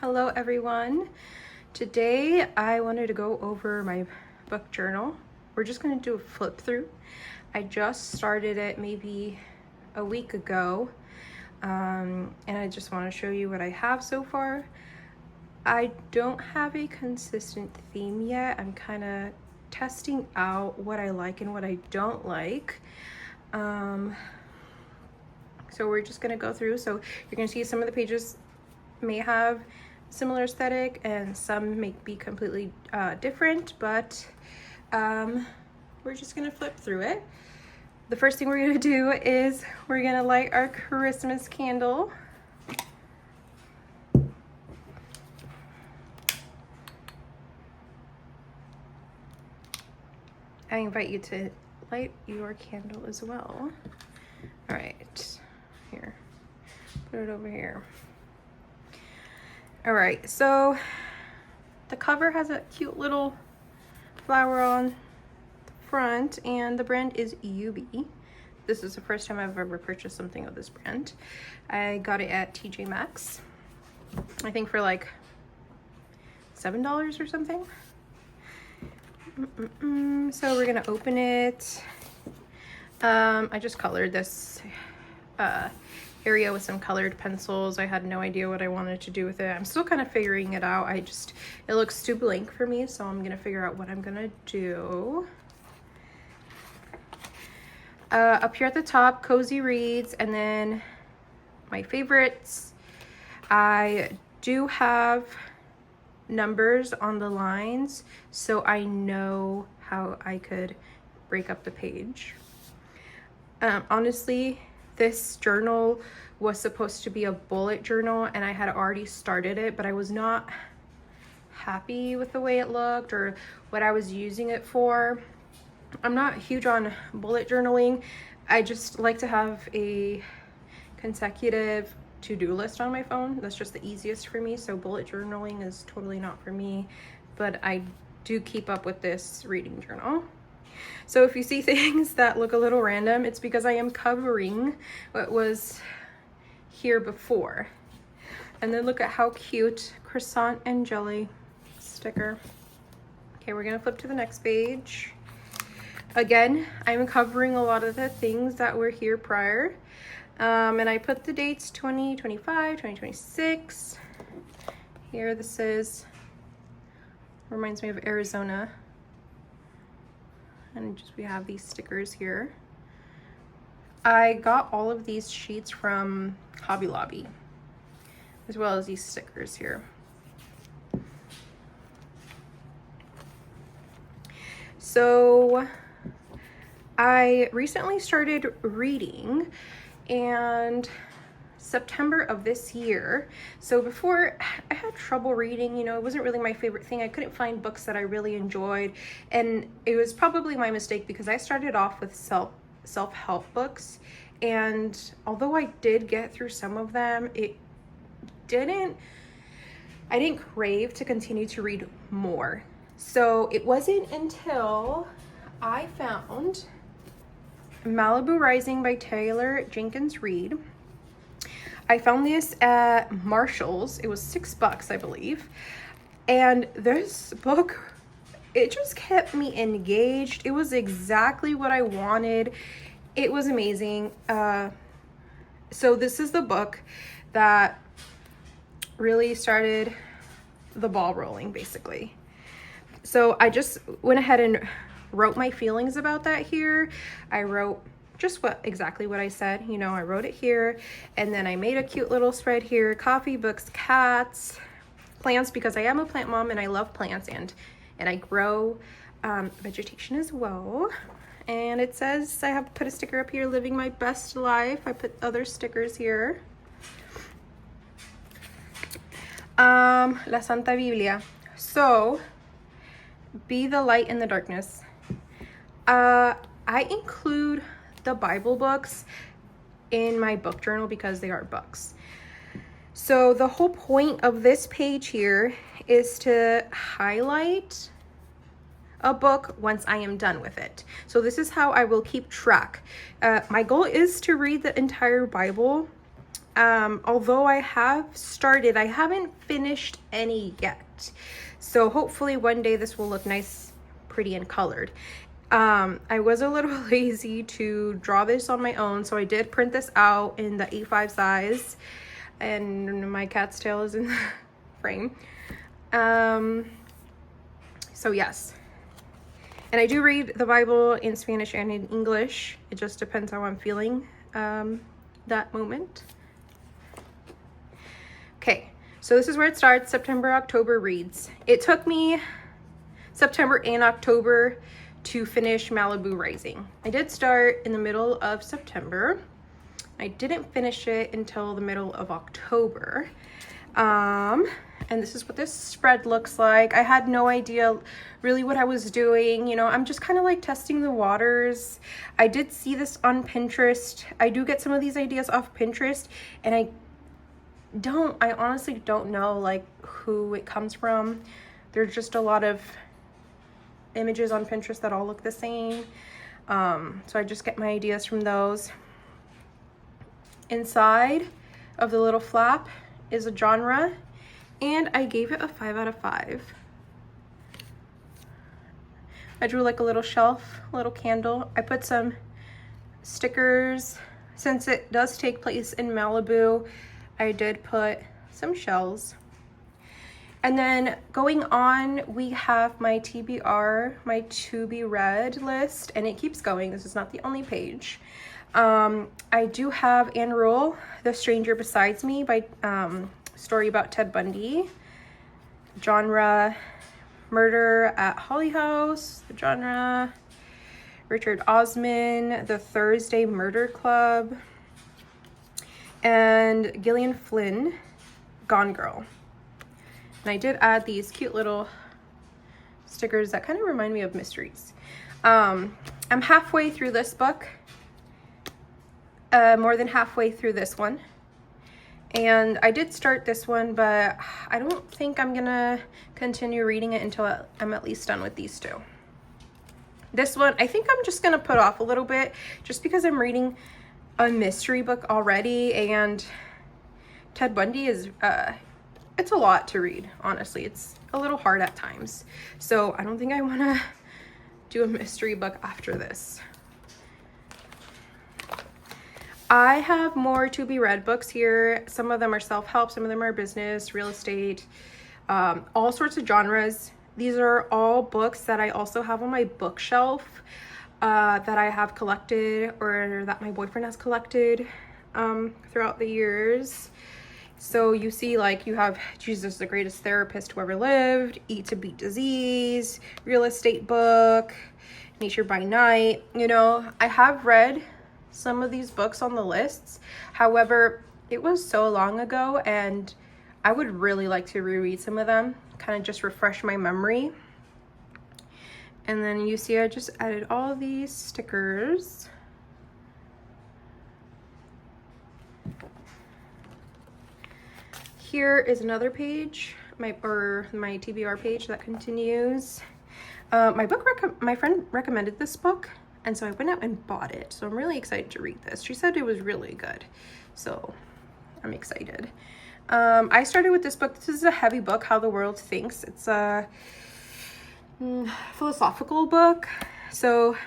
Hello everyone. Today I wanted to go over my book journal. We're just going to do a flip through. I just started it maybe a week ago, and I just want to show you what I have so far. I don't have a consistent theme yet. I'm kind of testing out what I like and what I don't like. So we're just going to go through. So you're going to see some of the pages may have similar aesthetic and some may be completely different, but we're just gonna flip through it. The first thing we're gonna do is we're gonna light our Christmas candle. I invite you to light your candle as well. All right, here, put it over here. All right, so the cover has a cute little flower on the front, and the brand is UB. This is the first time I've ever purchased something of this brand. I got it at TJ Maxx, I think for like $7 or something. So we're gonna open it. I just colored this area with some colored pencils. I had no idea what I wanted to do with it. I'm still kind of figuring it out. It looks too blank for me, so I'm gonna figure out what I'm gonna do. Up here at the top, Cozy Reads, and then my favorites. I do have numbers on the lines, so I know how I could break up the page. Honestly, this journal was supposed to be a bullet journal, and I had already started it, but I was not happy with the way it looked or what I was using it for. I'm not huge on bullet journaling. I just like to have a consecutive to-do list on my phone. That's just the easiest for me, so bullet journaling is totally not for me, but I do keep up with this reading journal. So if you see things that look a little random, it's because I am covering what was here before. And then look at how cute croissant and jelly sticker. Okay, we're gonna flip to the next page. Again, I'm covering a lot of the things that were here prior. And I put the dates 2025, 2026. Here, this is, reminds me of Arizona. And we have these stickers here. I got all of these sheets from Hobby Lobby, as well as these stickers here. So I recently started reading, and September of this year. So before, I had trouble reading, it wasn't really my favorite thing. I couldn't find books that I really enjoyed, and it was probably my mistake because I started off with self-help books, and although I did get through some of them, I didn't crave to continue to read more. So it wasn't until I found Malibu Rising by Taylor Jenkins Reid. I found this at Marshall's. It was $6, I believe. And this book, it just kept me engaged. It was exactly what I wanted. It was amazing. So this is the book that really started the ball rolling, basically. So I just went ahead and wrote my feelings about that here. I wrote just exactly what I said. I wrote it here, and then I made a cute little spread here: coffee, books, cats, plants, because I am a plant mom and I love plants, and I grow vegetation as well. And it says, I have put a sticker up here, living my best life. I put other stickers here. La Santa Biblia. So, be the light in the darkness. I include the Bible books in my book journal because they are books. So the whole point of this page here is to highlight a book once I am done with it. So this is how I will keep track. My goal is to read the entire Bible Although I have started, I haven't finished any yet. So hopefully one day this will look nice, pretty, and colored. I was a little lazy to draw this on my own, so I did print this out in the A5 size, and my cat's tail is in the frame. So yes. And I do read the Bible in Spanish and in English. It just depends how I'm feeling that moment. Okay, so this is where it starts. September, October reads. It took me September and October to finish Malibu Rising. I did start in the middle of September. I didn't finish it until the middle of October. And this is what this spread looks like. I had no idea really what I was doing. You know, I'm just kind of like testing the waters. I did see this on Pinterest. I do get some of these ideas off Pinterest, and I honestly don't know like who it comes from. There's just a lot of images on Pinterest that all look the same. So I just get my ideas from those. Inside of the little flap is a genre, and I gave it a 5 out of 5. I drew like a little shelf, a little candle. I put some stickers. Since it does take place in Malibu, I did put some shells. And then going on, we have my TBR, my to be read list, and it keeps going. This is not the only page. I do have Ann Rule, The Stranger Besides Me, by story about Ted Bundy. Genre, Murder at Holly House. The genre, Richard Osman, The Thursday Murder Club. And Gillian Flynn, Gone Girl. And I did add these cute little stickers that kind of remind me of mysteries. I'm halfway through this book. More than halfway through this one. And I did start this one, but I don't think I'm gonna continue reading it until I'm at least done with these two. This one, I think I'm just gonna put off a little bit just because I'm reading a mystery book already, and Ted Bundy is, it's a lot to read, honestly. It's a little hard at times. So I don't think I wanna do a mystery book after this. I have more to be read books here. Some of them are self-help, some of them are business, real estate, all sorts of genres. These are all books that I also have on my bookshelf that I have collected, or that my boyfriend has collected throughout the years. So you see, like, you have Jesus, the Greatest Therapist Who Ever Lived, Eat to Beat Disease, real estate book, Nature by Night. You know, I have read some of these books on the lists. However, it was so long ago, and I would really like to reread some of them, kind of just refresh my memory. And then you see I just added all of these stickers. Here is another page, my TBR page that continues. My friend recommended this book, and so I went out and bought it. So I'm really excited to read this. She said it was really good, so I'm excited. I started with this book. This is a heavy book, How the World Thinks. It's a philosophical book. So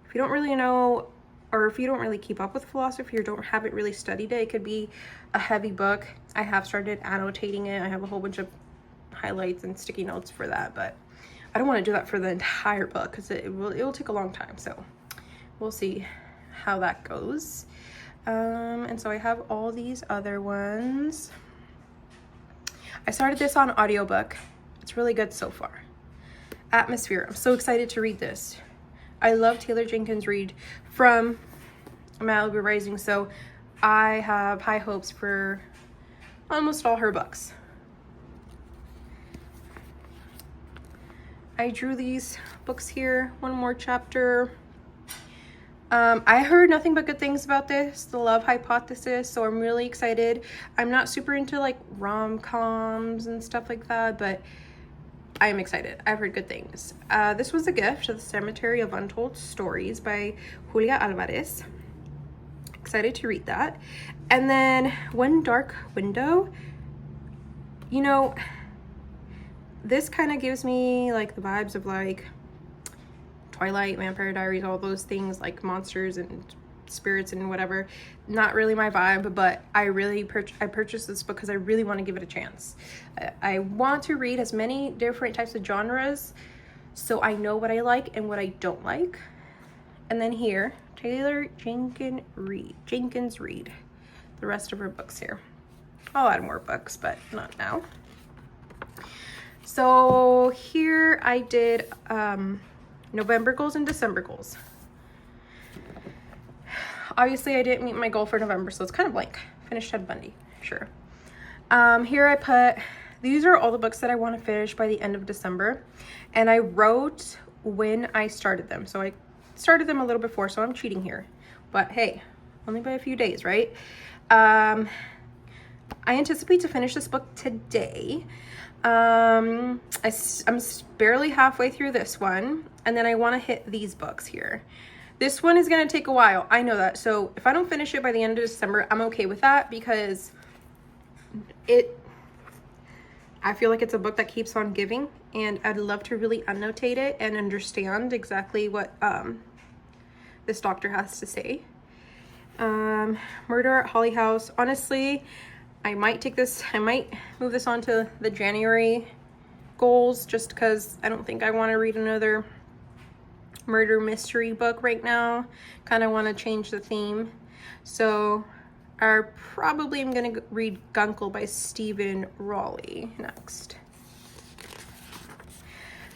if you don't really know, or if you don't really keep up with philosophy or haven't really studied it, it could be a heavy book. I have started annotating it. I have a whole bunch of highlights and sticky notes for that, but I don't want to do that for the entire book because it will take a long time. So we'll see how that goes. And so I have all these other ones. I started this on audiobook. It's really good so far. Atmosphere. I'm so excited to read this. I love Taylor Jenkins Reid from Malibu Rising, so I have high hopes for almost all her books. I drew these books here. One more chapter. I heard nothing but good things about this, The Love Hypothesis, so I'm really excited. I'm not super into like rom-coms and stuff like that, but I am excited. I've heard good things. This was a gift, The Cemetery of Untold Stories by Julia Alvarez. Excited to read that. And then One Dark Window, you know, this kind of gives me like the vibes of like Twilight, Vampire Diaries, all those things, like monsters and spirits and whatever. Not really my vibe, but I purchased this book because I really want to give it a chance. I want to read as many different types of genres so I know what I like and what I don't like. And then here, Taylor Jenkins Reid. The rest of her books here. I'll add more books, but not now. So here I did November goals and December goals. Obviously I didn't meet my goal for November, so it's kind of blank. Finished Ted Bundy, sure. Here I put, these are all the books that I want to finish by the end of December. And I wrote when I started them. So I started them a little before, so I'm cheating here. But hey, only by a few days, right? I anticipate to finish this book today. I'm barely halfway through this one, and then I want to hit these books here. This one is going to take a while. I know that. So if I don't finish it by the end of December, I'm okay with that because I feel like it's a book that keeps on giving, and I'd love to really annotate it and understand exactly what this doctor has to say. Murder at Holly House. Honestly, I might move this on to the January goals just because I don't think I want to read another murder mystery book right now. Kind of want to change the theme. So I probably am going to read Guncle by Stephen Rowley next.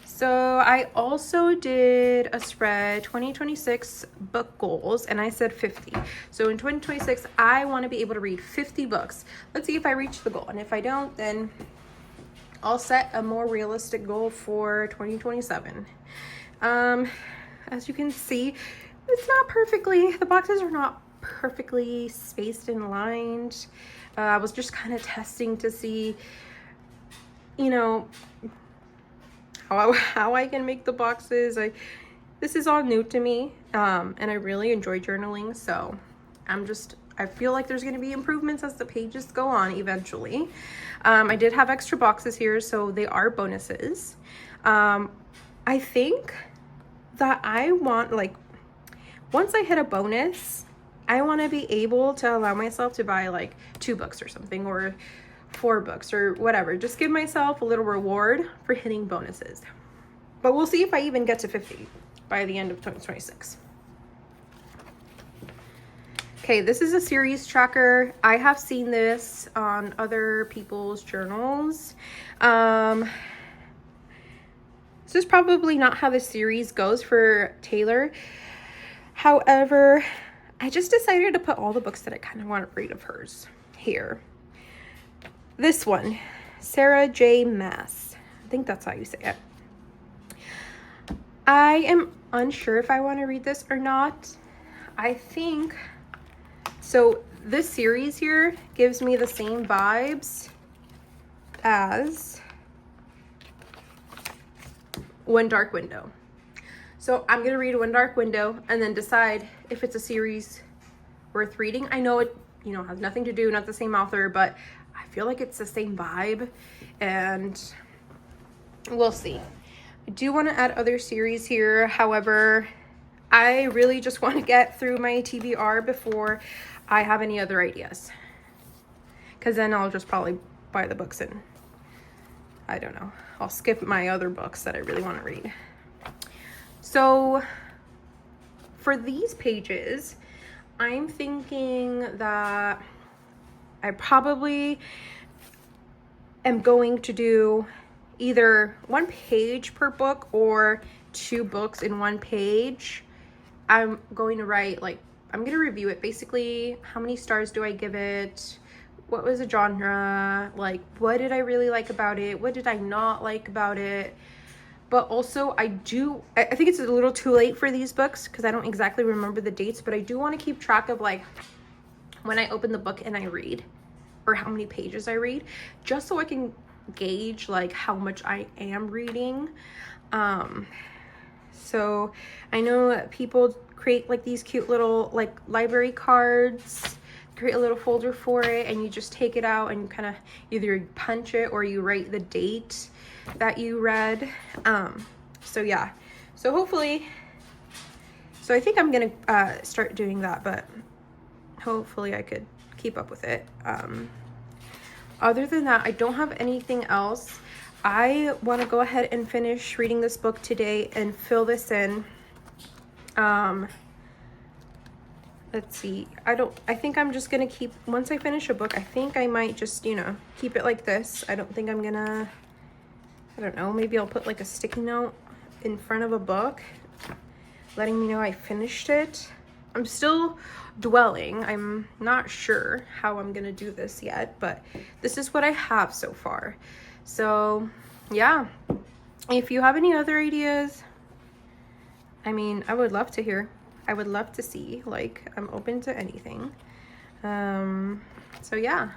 So I also did a spread 2026 book goals, and I said 50. So in 2026, I want to be able to read 50 books. Let's see if I reach the goal. And if I don't, then I'll set a more realistic goal for 2027. As you can see, it's not perfectly, the boxes are not perfectly spaced and lined. I was just kind of testing to see, you know, how I can make the boxes. This is all new to me, and I really enjoy journaling, so I feel like there's going to be improvements as the pages go on eventually. I did have extra boxes here, so they are bonuses. I think that I want, like, once I hit a bonus, I want to be able to allow myself to buy like 2 books or something, or 4 books or whatever. Just give myself a little reward for hitting bonuses. But we'll see if I even get to 50 by the end of 2026. Okay, this is a series tracker. I have seen this on other people's journals. This is probably not how the series goes for Taylor. However, I just decided to put all the books that I kind of want to read of hers here. This one, Sarah J. Maas. I think that's how you say it. I am unsure if I want to read this or not. I think, so this series here gives me the same vibes as One Dark Window. So I'm going to read One Dark Window and then decide if it's a series worth reading. I know it, has nothing to do, not the same author, but I feel like it's the same vibe, and we'll see. I do want to add other series here. However, I really just want to get through my TBR before I have any other ideas, because then I'll just probably buy the books and I don't know, I'll skip my other books that I really want to read. So for these pages, I'm thinking that I probably am going to do either 1 page per book or 2 books in 1 page. I'm going to write, I'm going to review it. Basically, how many stars do I give it? What was the genre? What did I really like about it? What did I not like about it? But also, I think it's a little too late for these books because I don't exactly remember the dates, but I do want to keep track of when I open the book and I read, or how many pages I read, just so I can gauge how much I am reading. So I know that people create these cute little library cards create a little folder for it, and you just take it out and you kind of either punch it or you write the date that you read. So yeah, so hopefully, so I think I'm gonna start doing that, but hopefully I could keep up with it. Other than that, I don't have anything else. I want to go ahead and finish reading this book today and fill this in. Let's see. I think I'm just gonna keep, once I finish a book, I think I might just, you know, keep it like this. I don't think I'm gonna, I don't know, maybe I'll put like a sticky note in front of a book letting me know I finished it. I'm still dwelling. I'm not sure how I'm gonna do this yet, but this is what I have so far. So yeah, if you have any other ideas, I mean, I would love to hear. I would love to see, like, I'm open to anything. So yeah.